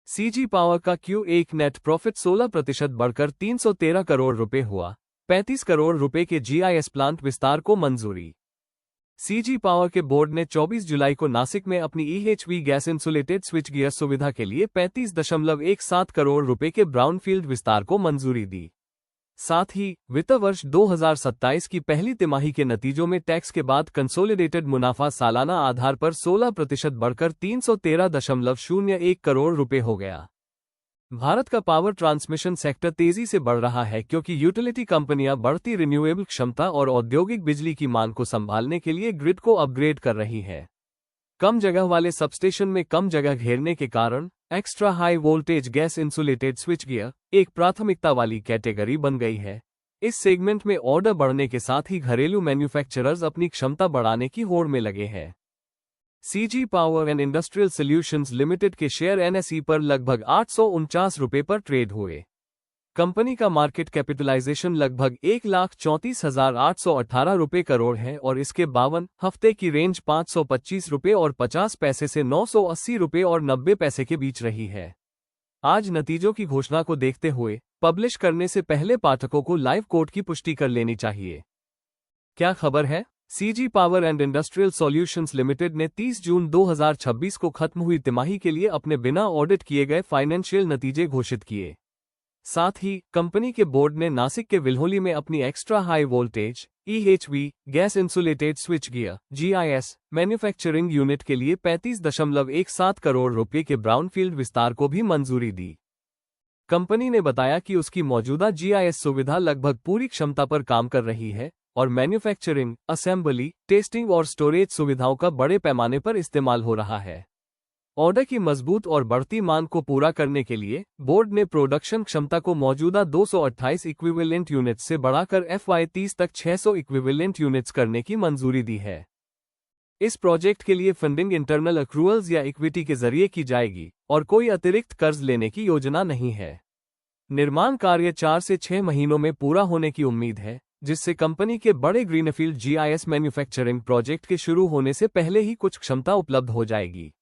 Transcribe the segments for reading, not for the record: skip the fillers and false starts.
CG power का Q1 net profit 16% बढ़कर 313 करोड़ रुपए हुआ। 35 करोड़ रुपए के जीआईएस प्लांट विस्तार को मंजूरी। सीजी पावर के बोर्ड ने 24 जुलाई को नासिक में अपनी EHV gas insulated switch gear सुविधा के लिए 35.17 करोड़ रुपए के ब्राउनफील्ड विस्तार को मंजूरी दी। साथ ही वित्त वर्ष 2027 की पहली तिमाही के नतीजों में टैक्स के बाद कंसोलिडेटेड मुनाफा सालाना आधार पर 16% बढ़कर 313.01 करोड़ रुपए हो गया। भारत का पावर ट्रांसमिशन सेक्टर तेजी से बढ़ रहा है क्योंकि यूटिलिटी कंपनियां बढ़ती रिन्यूएबल क्षमता और औद्योगिक बिजली की मांग को संभालने के लिए ग्रिड को अपग्रेड कर रही है। कम जगह वाले सबस्टेशन में कम जगह घेरने के कारण extra high voltage gas insulated switch gear एक प्राथमिकता वाली कैटेगरी बन गई है। इस सेगमेंट में ऑर्डर बढ़ने के साथ ही घरेलू मैन्युफैक्चरर्स अपनी क्षमता बढ़ाने की होड़ में लगे हैं। CG power and industrial solutions limited के शेयर NSE पर लगभग 849 रुपये पर ट्रेड हुए। कंपनी का मार्केट कैपिटलाइजेशन लगभग 1,34,818 रुपये करोड़ है और इसके 52 हफ्ते की रेंज 525 रुपये और 50 पैसे से 980 रुपये और 90 पैसे के बीच रही है। आज नतीजों की घोषणा को देखते हुए पब्लिश करने से पहले पाठकों को लाइव कोट की पुष्टि कर लेनी चाहिए। क्या खबर है? CG power and industrial solutions limited ने 30 जून 2026 को खत्म हुई तिमाही के लिए अपने बिना ऑडिट किए गए फाइनेंशियल नतीजे घोषित किए। साथ ही कंपनी के बोर्ड ने नासिक के विल्होली में अपनी extra high voltage EHV gas insulated switch gear GIS manufacturing unit के लिए 35.17 करोड़ रुपये के ब्राउनफील्ड विस्तार को भी मंजूरी दी। कंपनी ने बताया कि उसकी मौजूदा GIS सुविधा लगभग पूरी क्षमता पर काम कर रही है और मैन्युफैक्चरिंग, असेंबली, टेस्टिंग और स्टोरेज सुविधाओं का बड़े पैमाने पर इस्तेमाल हो रहा है। ऑर्डर की मजबूत और बढ़ती मांग को पूरा करने के लिए बोर्ड ने प्रोडक्शन क्षमता को मौजूदा 228 इक्विवेलेंट यूनिट्स से बढ़ाकर FY30 तक 600 इक्विवेलेंट यूनिट्स करने की मंजूरी दी है। इस प्रोजेक्ट के लिए फंडिंग इंटरनल अक्रूवल्स या इक्विटी के जरिए की जाएगी और कोई अतिरिक्त कर्ज लेने की योजना नहीं है। निर्माण कार्य 4 से 6 महीनों में पूरा होने की उम्मीद है, जिससे कंपनी के बड़े ग्रीनफील्ड GIS मैन्युफैक्चरिंग प्रोजेक्ट के शुरू होने से पहले ही कुछ क्षमता उपलब्ध हो जाएगी।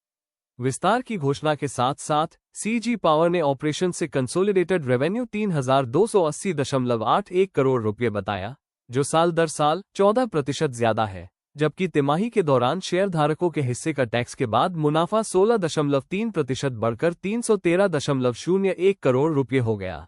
विस्तार की घोषणा के साथ साथ सीजी पावर ने ऑपरेशन से कंसोलिडेटेड रेवेन्यू 3,280.81 करोड़ रुपये बताया, जो साल दर साल 14% ज्यादा है, जबकि तिमाही के दौरान शेयरधारकों के हिस्से का टैक्स के बाद मुनाफा 16.3% बढ़कर 313.01 करोड़ रुपये हो गया।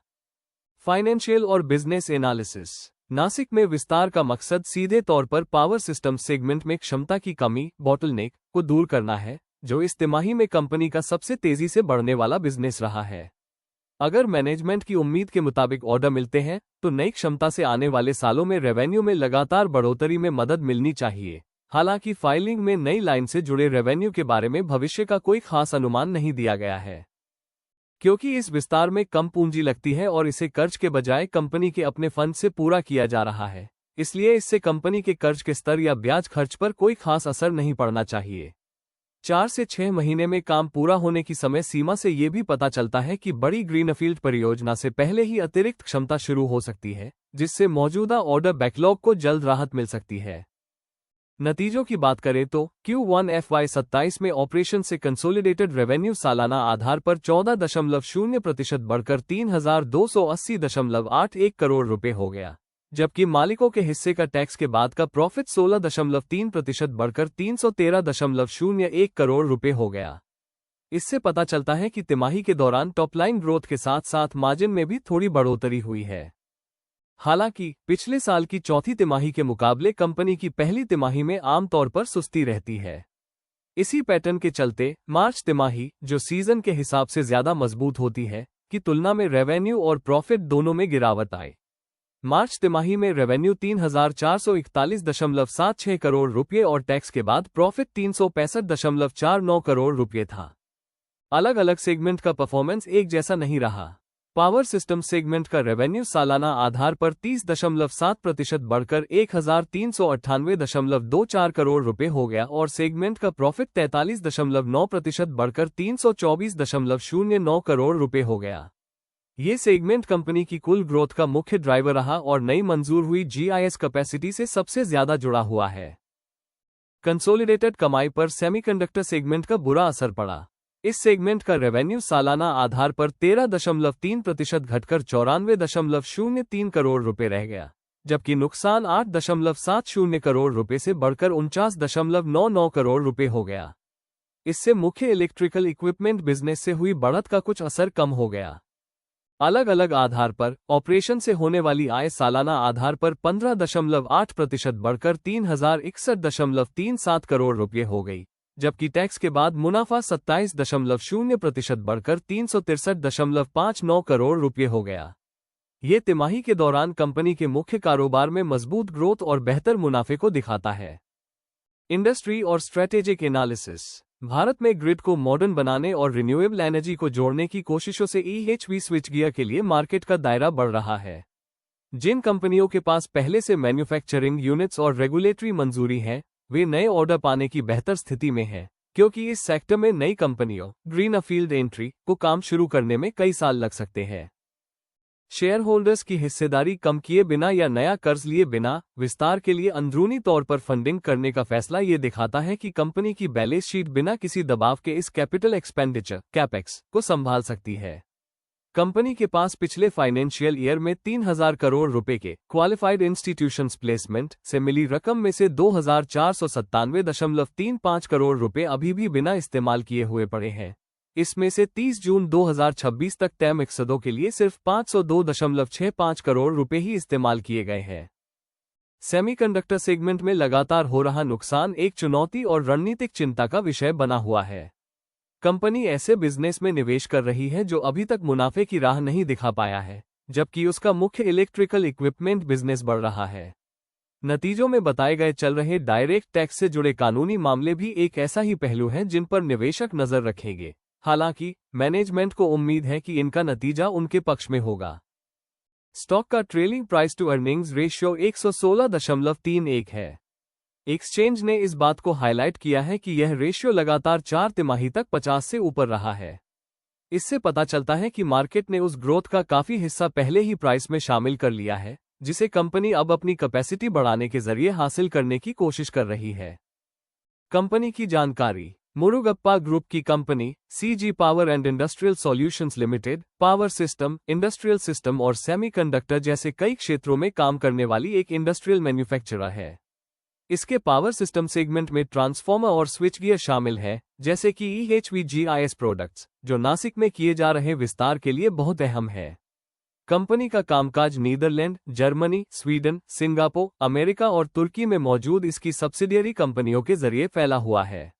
फाइनेंशियल और बिजनेस एनालिसिस। नासिक में विस्तार का मकसद सीधे तौर पर पावर सिस्टम सेगमेंट में क्षमता की कमी बॉटलनेक को दूर करना है, जो इस तिमाही में कंपनी का सबसे तेजी से बढ़ने वाला बिजनेस रहा है। अगर मैनेजमेंट की उम्मीद के मुताबिक ऑर्डर मिलते हैं तो नई क्षमता से आने वाले सालों में रेवेन्यू में लगातार बढ़ोतरी में मदद मिलनी चाहिए। हालांकि फाइलिंग में नई लाइन से जुड़े रेवेन्यू के बारे में भविष्य का कोई खास अनुमान नहीं दिया गया है, क्योंकि इस विस्तार में कम पूंजी लगती है और इसे कर्ज के बजाय कंपनी के अपने फंड से पूरा किया जा रहा है। इसलिए इससे कंपनी के कर्ज के स्तर या ब्याज खर्च पर कोई खास असर नहीं पड़ना चाहिए। 4 से 6 महीने में काम पूरा होने की समय सीमा से ये भी पता चलता है कि बड़ी ग्रीनफील्ड परियोजना से पहले ही अतिरिक्त क्षमता शुरू हो सकती है, जिससे मौजूदा ऑर्डर बैकलॉग को जल्द राहत मिल सकती है। नतीजों की बात करें तो Q1 FY27 में ऑपरेशन से कंसोलिडेटेड रेवेन्यू सालाना आधार पर 14.0% बढ़कर 3,280.81 करोड़ रुपए हो गया, जबकि मालिकों के हिस्से का टैक्स के बाद का प्रॉफिट 16.3% बढ़कर 313.01 करोड़ रुपए हो गया। इससे पता चलता है कि तिमाही के दौरान टॉपलाइन ग्रोथ के साथ साथ मार्जिन में भी थोड़ी बढ़ोतरी हुई है। हालांकि पिछले साल की चौथी तिमाही के मुकाबले कंपनी की पहली तिमाही में आमतौर पर सुस्ती रहती है। इसी पैटर्न के चलते मार्च तिमाही, जो सीजन के हिसाब से ज्यादा मजबूत होती है, की तुलना में रेवेन्यू और प्रॉफिट दोनों में गिरावट आई। मार्च तिमाही में रेवेन्यू 3,441.76 करोड़ रुपये और टैक्स के बाद प्रॉफिट 365.49 करोड़ रुपये था। अलग अलग सेगमेंट का परफॉर्मेंस एक जैसा नहीं रहा। पावर सिस्टम सेगमेंट का रेवेन्यू सालाना आधार पर 30.7% बढ़कर 1,398.24 करोड़ रुपए हो गया और सेगमेंट का प्रॉफिट 43.9% बढ़कर 324.09 करोड़ रुपए हो गया। ये सेगमेंट कंपनी की कुल ग्रोथ का मुख्य ड्राइवर रहा और नई मंजूर हुई GIS कैपेसिटी से सबसे ज्यादा जुड़ा हुआ है। कंसोलिडेटेड कमाई पर सेमीकंडक्टर सेगमेंट का बुरा असर पड़ा। इस सेगमेंट का रेवेन्यू सालाना आधार पर 13.3% घटकर 94.03 करोड़ रुपए रह गया, जबकि नुकसान 8.70 करोड़ रुपए से बढ़कर 49.99 करोड़ रुपए हो गया। इससे मुख्य इलेक्ट्रिकल इक्विपमेंट बिजनेस से हुई बढ़त का कुछ असर कम हो गया। अलग अलग आधार पर ऑपरेशन से होने वाली आय सालाना आधार पर 15.8% बढ़कर 3061.37 करोड़ रुपये हो गई, जबकि टैक्स के बाद मुनाफा 27.0% बढ़कर 363.59 करोड़ रुपये हो गया। ये तिमाही के दौरान कंपनी के मुख्य कारोबार में मजबूत ग्रोथ और बेहतर मुनाफे को दिखाता है। इंडस्ट्री और स्ट्रेटेजिक एनालिसिस। भारत में ग्रिड को मॉडर्न बनाने और रिन्यूएबल एनर्जी को जोड़ने की कोशिशों से ईएचवी स्विचगियर के लिए मार्केट का दायरा बढ़ रहा है। जिन कंपनियों के पास पहले से मैन्युफैक्चरिंग यूनिट्स और रेगुलेटरी मंजूरी है, वे नए ऑर्डर पाने की बेहतर स्थिति में हैं, क्योंकि इस सेक्टर में नई कंपनियों ग्रीनफील्ड एंट्री को काम शुरू करने में कई साल लग सकते हैं। शेयर होल्डर्स की हिस्सेदारी कम किए बिना या नया कर्ज लिए बिना विस्तार के लिए अंदरूनी तौर पर फंडिंग करने का फैसला ये दिखाता है कि कंपनी की बैलेंस शीट बिना किसी दबाव के इस कैपिटल एक्सपेंडिचर कैपेक्स को संभाल सकती है। कंपनी के पास पिछले फाइनेंशियल ईयर में 3000 करोड़ रुपए के क्वालिफाइड इंस्टीट्यूशंस प्लेसमेंट से मिली रकम में से 2497.35 करोड़ रुपए अभी भी बिना इस्तेमाल किए हुए पड़े हैं। इसमें से 30 जून 2026 तक तय मकसदों के लिए सिर्फ 502.65 करोड़ रुपए ही इस्तेमाल किए गए हैं। सेमीकंडक्टर सेगमेंट में लगातार हो रहा नुकसान एक चुनौती और रणनीतिक चिंता का विषय बना हुआ है। कंपनी ऐसे बिजनेस में निवेश कर रही है जो अभी तक मुनाफे की राह नहीं दिखा पाया है, जबकि उसका मुख्य इलेक्ट्रिकल इक्विपमेंट बिजनेस बढ़ रहा है। नतीजों में बताए गए चल रहे डायरेक्ट टैक्स से जुड़े कानूनी मामले भी एक ऐसा ही पहलू है जिन पर निवेशक नजर रखेंगे। हालांकि मैनेजमेंट को उम्मीद है कि इनका नतीजा उनके पक्ष में होगा। स्टॉक का trailing price to earnings ratio 116.31 है। एक्सचेंज ने इस बात को हाईलाइट किया है कि यह रेशियो लगातार 4 तिमाही तक 50 से ऊपर रहा है। इससे पता चलता है कि मार्केट ने उस ग्रोथ का काफी हिस्सा पहले ही प्राइस में शामिल कर लिया है, जिसे कंपनी अब अपनी कैपेसिटी बढ़ाने के जरिए हासिल करने की कोशिश कर रही है। कंपनी की जानकारी। मुरुगप्पा ग्रुप की company CG power and industrial solutions limited power system, industrial system और सेमीकंडक्टर जैसे कई क्षेत्रों में काम करने वाली एक इंडस्ट्रियल मैन्युफैक्चरर है। इसके पावर सिस्टम सेगमेंट में ट्रांसफॉर्मर और स्विचगियर शामिल है, जैसे कि EHV-GIS प्रोडक्ट्स, जो नासिक में किए जा रहे विस्तार के लिए बहुत अहम है। कंपनी का कामकाज Netherland, Germany, Sweden, Singapore, America और तुर्की में मौजूद इसकी सब्सिडियरी कंपनियों के जरिए फैला हुआ है।